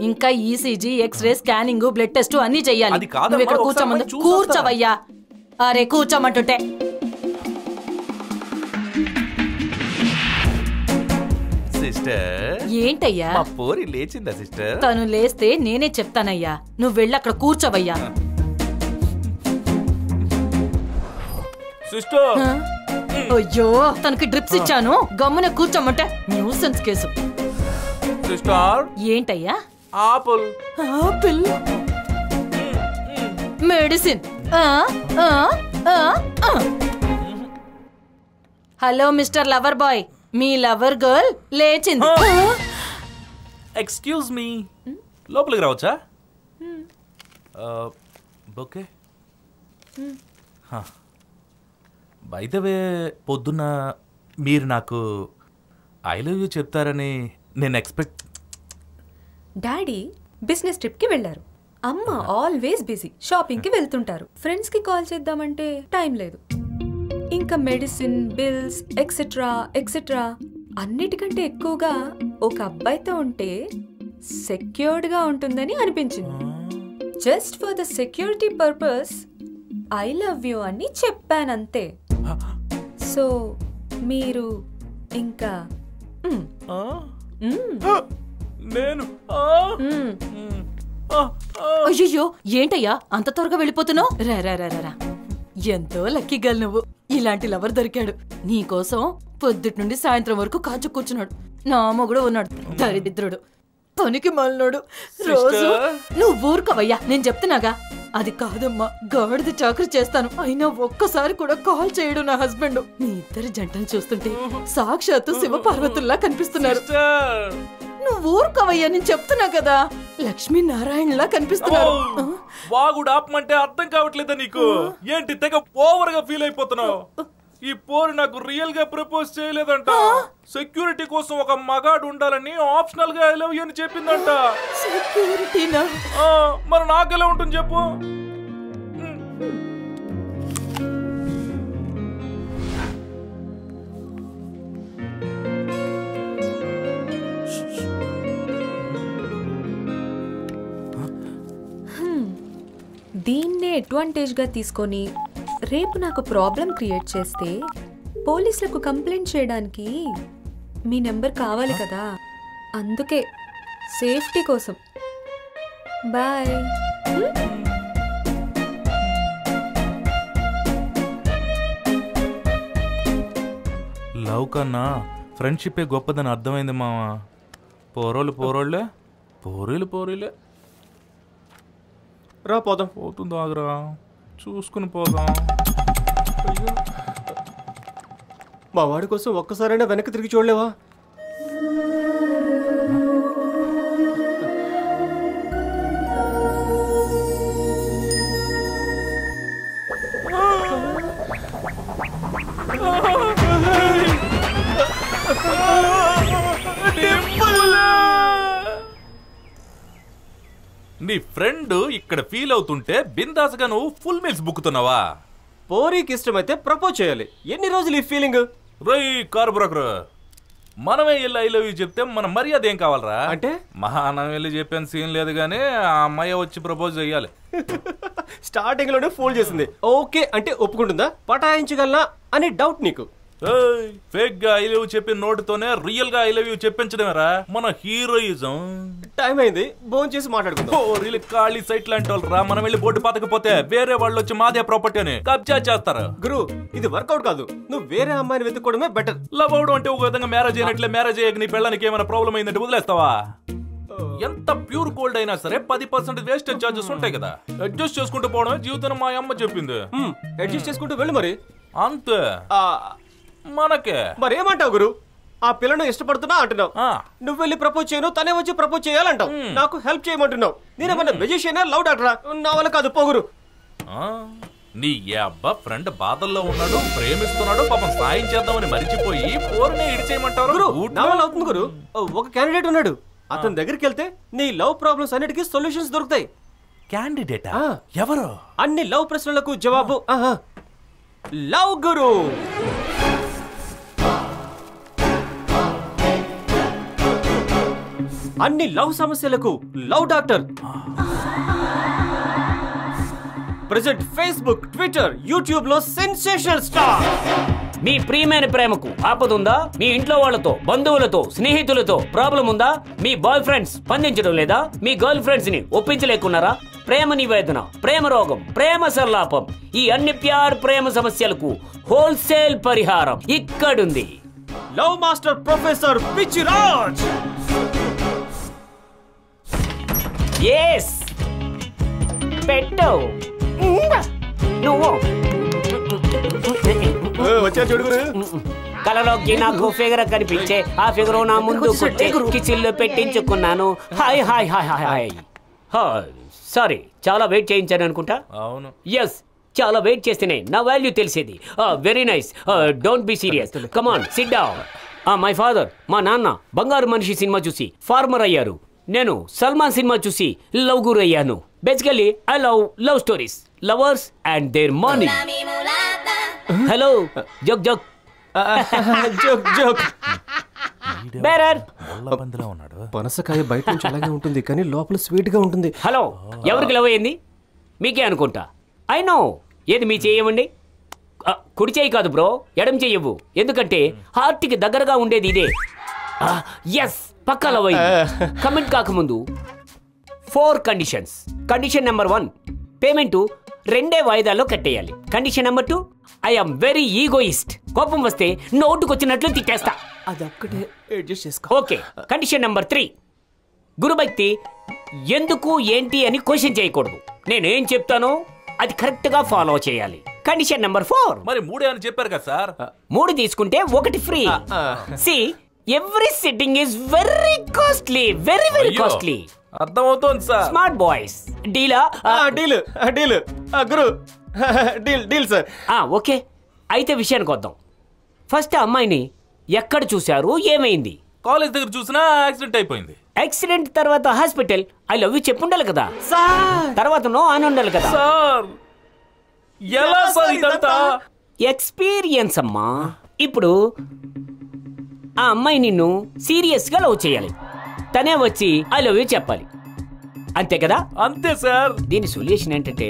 ఇంకా ECG X-ray scanning blood test అన్ని చెయ్యాలి. నువ్వు ఇక్కడ కూర్చోమంది. కూర్చోవయ్యా. అరే కూర్చోమంటుంటే. సిస్టర్ ఏంటయ్యా? మా పోరి లేచిందా సిస్టర్? తను లేస్తే నేనే చెప్తానయ్యా. నువ్వు వెళ్ళి అక్కడ కూర్చోవయ్యా. సిస్టర్ అయ్యో తనకి డ్రిప్స్ ఇచ్చాను. గమ్మున కూర్చోమంటే న్యూసెన్స్ కేసు. సిస్టర్ ఏంటయ్యా? Apple. Apple medicine. Hello mister lover boy, మీ లవర్ గర్ల్ లేచింది. ఎక్స్క్యూజ్ మీ, లోపలికి రావచ్చా? ఓకే. బై ద వే, పొద్దున్న మీరు నాకు ఐ లవ్ యూ చెప్తారని నేను ఎక్స్పెక్ట్. డాడీ బిజినెస్ ట్రిప్కి వెళ్ళారు. అమ్మ ఆల్వేస్ బిజీ, షాపింగ్కి వెళ్తుంటారు. ఫ్రెండ్స్కి కాల్ చేద్దామంటే టైం లేదు. ఇంకా మెడిసిన్ బిల్స్ ఎక్సెట్రా ఎక్సెట్రా అన్నిటికంటే ఎక్కువగా ఒక అబ్బాయితో ఉంటే సెక్యూర్డ్గా ఉంటుందని అనిపించింది. Just for the security purpose I love you అని చెప్పానంతే. సో మీరు ఇంకా నేను అయ్యో ఏంటయ్యా అంత త్వరగా వెళ్ళిపోతున్నావు? రా. ఎంతో లక్కీ గర్ల్ నువ్వు. ఇలాంటి లవర్ దొరికాడు. నీకోసం పొద్దుటి నుండి సాయంత్రం వరకు కాచు కూర్చున్నాడు. నా మొగుడు ఉన్నాడు, దరిద్రుడు, పనికి మళ్ళోడు. రోజు నువ్వు ఊరుకోవయ్యా, నేను చెప్తున్నాగా. అది కాదమ్మా, గాడిది చాకరీ చేస్తాను. అయినా ఒక్కసారి కూడా కాల్ చేయడు నా హస్బెండ్. మీ ఇద్దరి జంటను చూస్తుంటే సాక్షాత్తు శివపార్వతుల్లా కనిపిస్తున్నారు. నువ్వు ఊరుకోవయ్యా, నేను చెప్తున్నా కదా. లక్ష్మీనారాయణలా కనిపిస్తున్నారు. వాగుడు ఆపమంటే అర్థం కావట్లేదా నీకు? ఏంటి తెగ ఓవర్ గా ఫీల్ అయిపోతున్నావు? ఈ పోరు నాకు రియల్ గా ప్రపోజ్ చేయలేదంట. సెక్యూరిటీ కోసం ఒక మగాడు ఉండాలని ఆప్షనల్ గా ఐ లవ్ యూ అని చెప్పిందంట. సెక్యూరిటీనా? మరి నాకెలా ఉంటుంది చెప్పు? దీన్నే అడ్వాంటేజ్గా తీసుకొని రేపు నాకు ప్రాబ్లం క్రియేట్ చేస్తే పోలీసులకు కంప్లైంట్ చేయడానికి మీ నెంబర్ కావాలి కదా. అందుకే సేఫ్టీ కోసం. బాయ్. లవ్ కన్నా ఫ్రెండ్షిప్పే గొప్పదని అర్థమైంది మావా. పోరోళ్ళే పోరీలే. రా పోదాం. పోతుందో ఆగరా, చూసుకుని పోదాం. మా వాడి కోసం ఒక్కసారైనా వెనక్కి తిరిగి చూడలేవా? నీ ఫ్రెండ్ ఇక్కడ ఫీల్ అవుతుంటే బిందాస్గా నువ్వు ఫుల్ మీల్స్ బుక్కుతున్నావా? పోరీకి ఇష్టమైతే ప్రపోజ్ చేయాలి. ఎన్ని రోజులు ఈ ఫీలింగ్? రై కారు బ్రోకర్, మనమే వెళ్ళి ఐ లవ్ యూ చెప్తే మన మర్యాద ఏం కావాలరా? అంటే మనం వెళ్ళి చెప్పాను సీన్ లేదు కానీ ఆ అమ్మాయి వచ్చి ప్రపోజ్ చెయ్యాలి. స్టార్టింగ్ లోనే ఫోన్ చేసింది. ఓకే అంటే ఒప్పుకుంటుందా? పటాయించగలనా అని డౌట్ నీకు? ఫేక్ గా ఐ లవ్ చెప్పిన నోటితోనే రియల్ గా ఐ లవ్ యూ చెప్పించడమేరా మన హీరోయిజం. టైం అయింది, ఫోన్ చేసి మాట్లాడుకుందాం. ఖాళీ సైట్ లాంటి వాళ్ళు రా. మనం వెళ్ళి బోర్డు పాతకపోతే వేరే వాళ్ళు వచ్చి మాదే ప్రాపర్టీ అని కబ్జా చేస్తారు. గురు ఇది వర్కౌట్ కాదు. నువ్వు వేరే అమ్మాయిని వెతుక్కోవడమే బెటర్. లవ్ అవడం అంటే ఒక విధంగా మ్యారేజ్ అయినట్లే. మ్యారేజ్ అయ్యాక నీ పెళ్ళానికి ఏమైనా ప్రాబ్లం అయిందంటే వదిలేస్తావా? ఎంత ప్యూర్ గోల్డ్ అయినా సరే 10% వేస్టేజ్ చార్జెస్ ఉంటాయి కదా. అడ్జస్ట్ చేసుకుంటూ పోవడమే జీవితం మా అమ్మ చెప్పింది. అడ్జస్ట్ చేసుకుంటూ వెళ్ళు మరి. అంతే మనకే. మరేమంటావు గురు? ఆ పిల్లను ఇష్టపడుతున్నా అంటున్నావు. నువ్వు వెళ్ళి ప్రపోజ్ చేయను, తనే వచ్చి ప్రపోజ్ చేయాలంటావు. నాకు హెల్ప్ చేయమంటున్నావు. నేనేమన్నా మెజిషియనా, లవ్ డాక్టరా? నా వల్ల కాదు, పోగురు. నీ అబ్బా ఫ్రెండ్ బాధల్లో ఉన్నాడు, ప్రేమిస్తున్నాడు, పాపం సాయం చేద్దామని మరిచిపోయి పోరునే ఇడిచేయమంటారు. నా వల్ల అవుతుంది గురు. ఒక క్యాండిడేట్ ఉన్నాడు, అతని దగ్గరికి వెళ్తే నీ లవ్ ప్రాబ్లమ్స్ అన్నిటికీ సొల్యూషన్స్ దొరుకుతాయి. క్యాండిడేటా? ఎవరు? అన్ని లవ్ ప్రశ్నలకు జవాబు లవ్ గురు. అన్ని లవ్ సమస్యలకు love doctor. Present Facebook, Twitter, YouTube లో సెన్సేషనల్ స్టార్. మీ ప్రియమైన ప్రేమకు ఆపదుందా? మీ ఇంట్లో వాళ్ళతో, బంధువులతో, స్నేహితులతో ప్రాబ్లం ఉందా? మీ బాయ్ ఫ్రెండ్స్ స్పందించడం లేదా? మీ గర్ల్ ఫ్రెండ్స్ ని ఒప్పించలేకున్నారా? ప్రేమ నివేదన, ప్రేమ రోగం, ప్రేమ సల్లాపం, ఈ అన్ని ప్యార్ ప్రేమ సమస్యలకు హోల్సేల్ పరిహారం ఇక్కడుంది. Love master professor Pichiraj. Yes, పెట్టు నువ్వు. కలలోకి నాకు ఫిగర్ కనిపించే ఆ ఫిగర్ నా ముందు కిచెన్లో పెట్టించుకున్నాను. Hi hi hi hi hi. Sorry, చాలా వెయిట్ చేయించాను అనుకుంటా. అవును. ఎస్, చాలా వెయిట్ చేస్తేనే నా వాల్యూ తెలిసేది. Very nice, don't be serious, come on sit down. My father, మా నాన్న బంగారు మనిషి సినిమా చూసి ఫార్మర్ అయ్యారు. నేను సల్మాన్ సినిమా చూసి లవ్ గురు అయ్యాను. Basically I love stories, lovers and their money. Hello, joke joke joke joke. Bearer. పనసకాయ బయట నుంచి అలాగే ఉంటుంది కానీ లోపల స్వీట్ గా ఉంటుంది. హలో, ఎవరికి లవ్ అయ్యింది? మీకే అనుకుంటా. I know. ఏది మీ చేయమండి? కుడి చేయి కాదు బ్రో, ఎడం చెయ్యవు. ఎందుకంటే హార్ట్కి దగ్గరగా ఉండేది ఇదే. ఎస్, పక్కా లవ్ అయ్యింది. కమెంట్ కాకముందు 4 కండిషన్స్. కండిషన్ నెంబర్ 1, పేమెంట్ 2 వాయిదాల్లో కట్టేయాలి. Condition number 2, I am very egoist. కోపం వస్తే నోటుకొచ్చినట్లు తిట్టేస్తా. అదొక్కటే అడ్జస్ట్ చేసుకో. ఓకే. కండిషన్ నెంబర్ 3, గురుభక్తి ఎందుకు ఏంటి అని క్వశ్చన్ చేయకూడదు. నేనేం చెప్తానో అది కరెక్ట్ గా ఫాలో చేయాలి. కండిషన్ నెంబర్ 4, మరి 3 అని చెప్పారు కదా సార్. 3 తీసుకుంటే 1 free. See, every sitting is very costly, very very costly. అర్థమవుతోంది సార్. Smart boys. డీలా? డీల్ డీల్ గురు, డీల్ డీల్ సార్. ఓకే, అయితే విషయానికి వద్దాం. ఫస్ట్ అమ్మాయిని ఎక్కడ చూశారు, ఏమైంది? కాలేజ్ దగ్గర చూసినా యాక్సిడెంట్ అయిపోయింది. యాక్సిడెంట్ తర్వాత హాస్పిటల్, ఐ లవ్ యూ చెప్పుండాలి కదా సార్. తర్వాత నో అని ఉండాలి కదా సార్. ఎలా సార్ ఇదంతా? ఎక్స్పీరియన్స్ అమ్మా. ఇప్పుడు ఆ అమ్మాయి నిన్ను సీరియస్ గా లవ్ చేయాలి. తనే వచ్చి ఐ లవ్ యూ చెప్పాలి. అంతే కదా? అంతే సార్. దీని సొల్యూషన్ ఏంటంటే,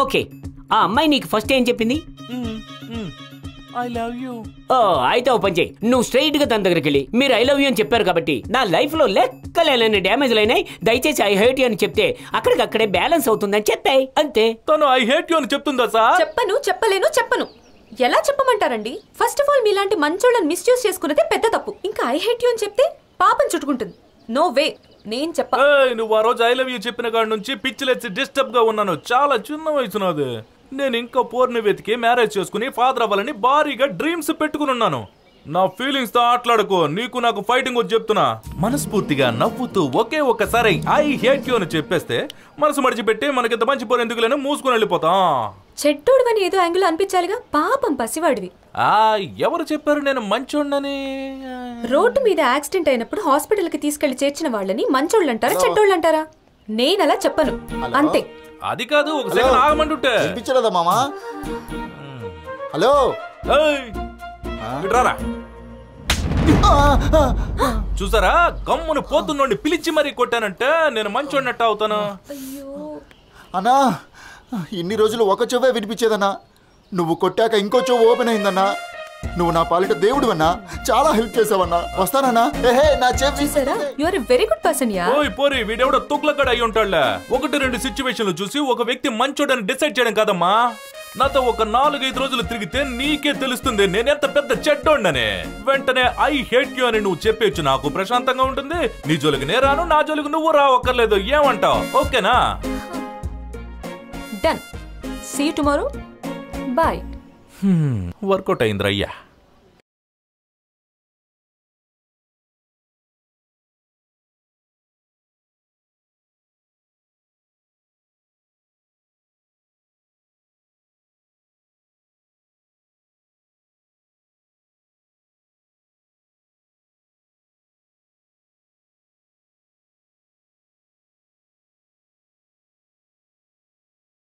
ఓకే, ఆ అమ్మాయి నీకు ఫస్ట్ ఏం చెప్పింది? I love you. అయితే ఓ పని చేయి, నువ్వు స్ట్రైట్ గా తన దగ్గరికి వెళ్ళి మీరు ఐ లవ్ యూ అని చెప్పారు కాబట్టి నా లైఫ్ లో లెక్కలేని డ్యామేజ్లు అయినాయి, దయచేసి ఐ హేట్ యూ అని చెప్తే అక్కడికక్కడే బ్యాలెన్స్ అవుతుందని చెప్పాయి. అంతే. తను ఐ హేట్ యూ అని చెప్తుందా సార్? చెప్పను, చెప్పలేను, చెప్పను. ఎలా చెప్పమంటారండి? ఫస్ట్ ఆఫ్ ఆల్ మీలాంటి మంచోళ్ళని మిస్యూజ్ చేసుకున్నదే పెద్ద తప్పు. ఇంకా ఐ హేట్ యూ అని చెప్తే పాపం చుట్టుకుంటుంది. నో వే, నేను చెప్ప. నువ్వు ఆ రోజు ఐ లవ్ యూ చెప్పిన కాడి నుంచి పిచ్చిలేసి డిస్టర్బ్ గా ఉన్నాను. చాలా చిన్న వయసు నాది. నేను ఇంకా పోర్ని వెతికి మ్యారేజ్ చేసుకుని ఫాదర్ అవ్వాలని భారీగా డ్రీమ్స్ పెట్టుకుని ఉన్నాను. నా ఫీలింగ్స్ తో ఆటలాడుకో. నీకు నాకు ఫైటింగ్ వచ్చి చెప్తున్నా. మనస్ఫూర్తిగా నవ్వుతూ ఒకే ఒక్కసారి ఐ హేట్ యూ అని చెప్పేస్తే మనసు మడిచిపెట్టి మనకింత మంచి పోరు ఎందుకులేని మూసుకుని వెళ్ళిపోతాం. చెడ్డోడువని ఏదో యాంగిల్ అనిపించాలిగా. పాపం పసివాడివి. ఎవరు చెప్పారు నేను మంచోళ్ళని? రోడ్డు మీద యాక్సిడెంట్ అయినప్పుడు హాస్పిటల్ కి తీసుకెళ్లి చేర్చిన వాళ్ళని మంచోళ్ళు అంటారా, చెడ్డోళ్ళు అంటారా? నేను అలా చెప్పను, అంతే. అది కాదు, ఒక సెకండ్ ఆగమంటుంటే వినిపించలేదా మామా? హలో, రారా. చూసారా, గమ్మును పోతున్నోడిని పిలిచి మరీ కొట్టానంటే నేను మంచోడినట్టు అవుతాను. అన్నా, ఇన్ని రోజులు ఒక చెవే వినిపించేదన్నా, నువ్వు కొట్టాక ఇంకో చెవు ఓపెన్ అయిందన్నా. నువ్వు నా పాలిట దేవుడు అన్నా, చాలా హెల్ప్ చేసావన్నా. వస్తానన్నా. నా చెవి. You are a very good person yeah. ఓయ్ పోరి, వీడెవడో తుగ్లకడ అయి ఉంటాడులే. 1-2 సిచ్యువేషన్లు చూసి ఒక వ్యక్తి మంచోడని డిసైడ్ చేయడం కాదమ్మా. నాతో ఒక 4-5 రోజులు తిరిగితే నీకే తెలుస్తుంది నేనెంత పెద్ద చెడ్డోండని. వెంటనే ఐ హేట్ యూ అని నువ్వు చెప్పేచ్చు, నాకు ప్రశాంతంగా ఉంటుంది. నీ జోలికి నే రాను, నా జోలికి నువ్వు రావక్కర్లేదు. ఏమంటావు? ఓకేనా? Done. See you tomorrow. Bye. Work out అయిందిరా అయ్యా.